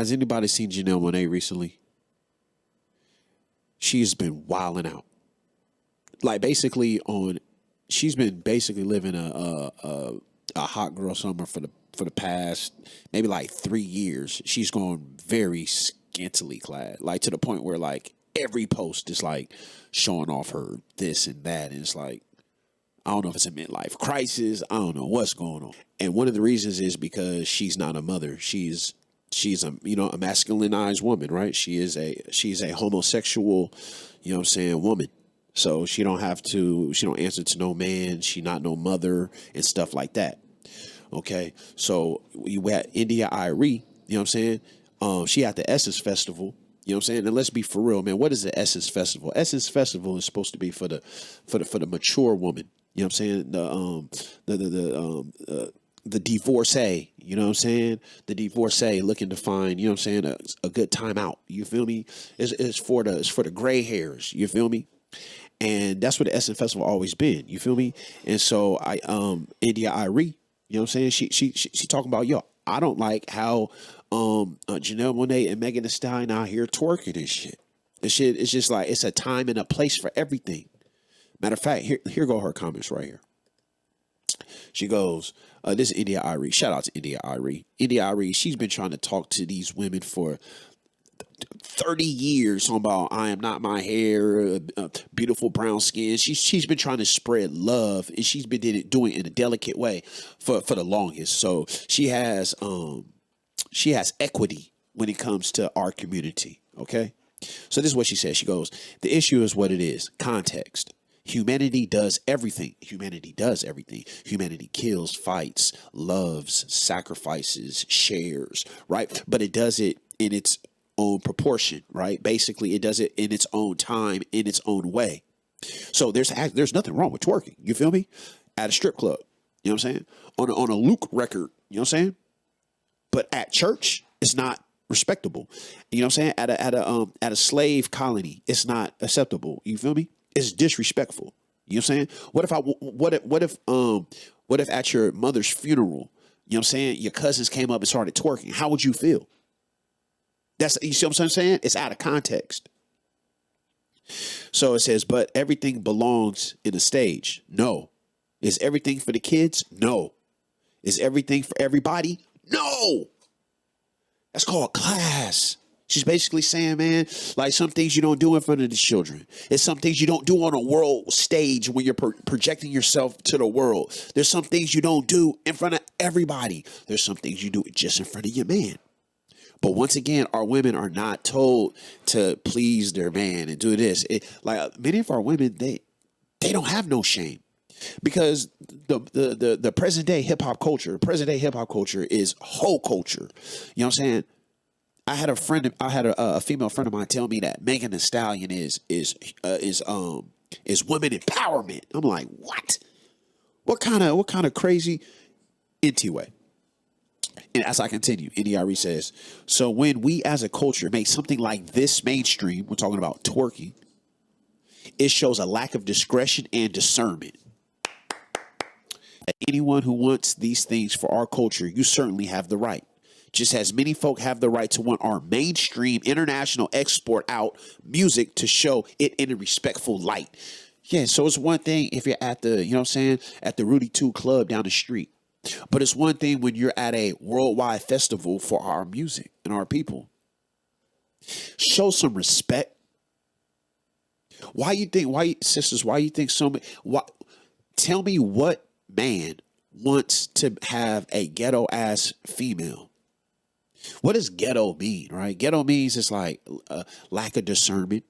Has anybody seen Janelle Monae recently? She's been wilding out. Like she's been basically living a hot girl summer for the past maybe like 3 years. She's gone very scantily clad, like to the point where like every post is like showing off her this and that, and it's like, I don't know if it's a midlife crisis. I don't know what's going on. And one of the reasons is because she's not a mother. She's a a masculinized woman, right? She's a homosexual, woman. So she don't answer to no man. She not no mother and stuff like that. Okay. So we had India Arie, she at the Essence Festival. You know what I'm saying? And let's be for real, man. What is the Essence Festival? Essence Festival is supposed to be for the mature woman. You know what I'm saying? The divorcee, you know what I'm saying? The divorcee looking to find, you know what I'm saying, a good time out. You feel me? It's for the gray hairs. You feel me? And that's what the Essence Festival always been. You feel me? And so India Arie, you know what I'm saying? She talking about, I don't like how Janelle Monae and Megan Thee Stallion out here twerking and shit. This shit is just like, it's a time and a place for everything. Matter of fact, here go her comments right here. She goes, this is India Arie. Shout out to India Arie. India Arie, she's been trying to talk to these women for 30 years, talking about I am not my hair, beautiful brown skin. She's been trying to spread love, and she's been doing it in a delicate way for the longest. So she has equity when it comes to our community. Okay, so this is what she says. She goes, the issue is what it is. Context. Humanity does everything. Humanity does everything. Humanity kills, fights, loves, sacrifices, shares, right? But it does it in its own proportion, right? Basically, it does it in its own time, in its own way. So there's nothing wrong with twerking. You feel me? At a strip club, you know what I'm saying? On a Luke record, you know what I'm saying? But at church, it's not respectable. You know what I'm saying? At a slave colony, it's not acceptable. You feel me? It's disrespectful. You know what I'm saying? What if at your mother's funeral, you know what I'm saying, your cousins came up and started twerking? How would you feel? You see what I'm saying? It's out of context. So it says, but everything belongs in a stage. No. Is everything for the kids? No. Is everything for everybody? No. That's called class. She's basically saying, man, like some things you don't do in front of the children. It's some things you don't do on a world stage when you're projecting yourself to the world. There's some things you don't do in front of everybody. There's some things you do just in front of your man. But once again, our women are not told to please their man and do this. Like many of our women, they don't have no shame. Because the present day hip hop culture is whole culture. You know what I'm saying? I had a female friend of mine tell me that Megan Thee Stallion is women empowerment. I'm like, what? What kind of crazy way? And as I continue, India Arie says, so when we as a culture make something like this mainstream, we're talking about twerking, it shows a lack of discretion and discernment. Anyone who wants these things for our culture, you certainly have the right. Just as many folk have the right to want our mainstream international export out music to show it in a respectful light. Yeah, so it's one thing if you're at the, you know what I'm saying, at the Rudy 2 club down the street. But it's one thing when you're at a worldwide festival for our music and our people. Show some respect. Why you think so many, tell me what man wants to have a ghetto ass female? What does ghetto mean, right? Ghetto means it's like lack of discernment,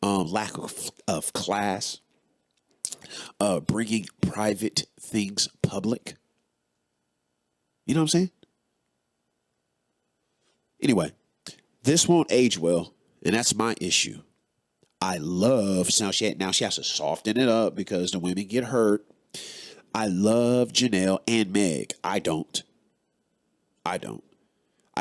lack of class, bringing private things public. You know what I'm saying? Anyway, this won't age well, and that's my issue. I love, now she has to soften it up because the women get hurt. I love Janelle and Meg. I don't. I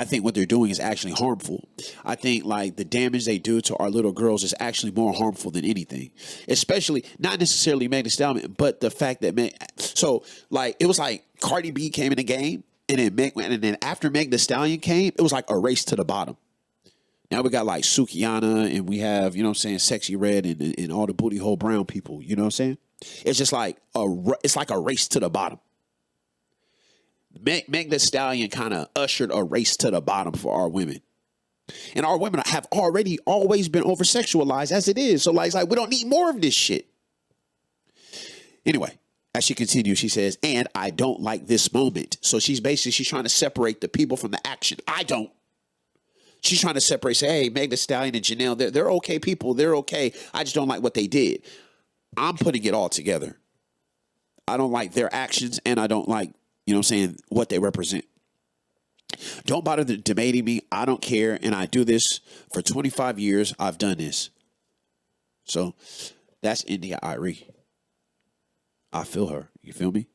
think what they're doing is actually harmful. I think like the damage they do to our little girls is actually more harmful than anything. Especially not necessarily Meg Thee Stallion, but the fact that so like it was like Cardi B came in the game And then after Meg the Stallion came, it was like a race to the bottom. Now we got like Sukiana, and we have, you know what I'm saying, Sexy Red, and all the booty hole brown people. You know what I'm saying? It's just like it's like a race to the bottom. Meg the Stallion kind of ushered a race to the bottom for our women. And our women have already always been over sexualized as it is. So like, it's like we don't need more of this shit. Anyway, as she continues, she says, and I don't like this moment. So she's trying to separate the people from the action. I don't. She's trying to separate, say, hey, Meg the Stallion and Janelle, they're okay people. They're okay. I just don't like what they did. I'm putting it all together. I don't like their actions, and I don't like, you know what I'm saying, what they represent. Don't bother debating me. I don't care. And I do this for 25 years. I've done this. So that's India Arie. I feel her. You feel me?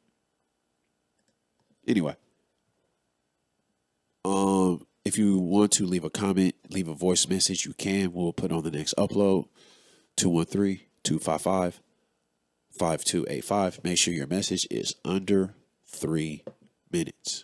Anyway. If you want to leave a comment, leave a voice message, you can. We'll put on the next upload. 213-255-5285. Make sure your message is under 3 minutes.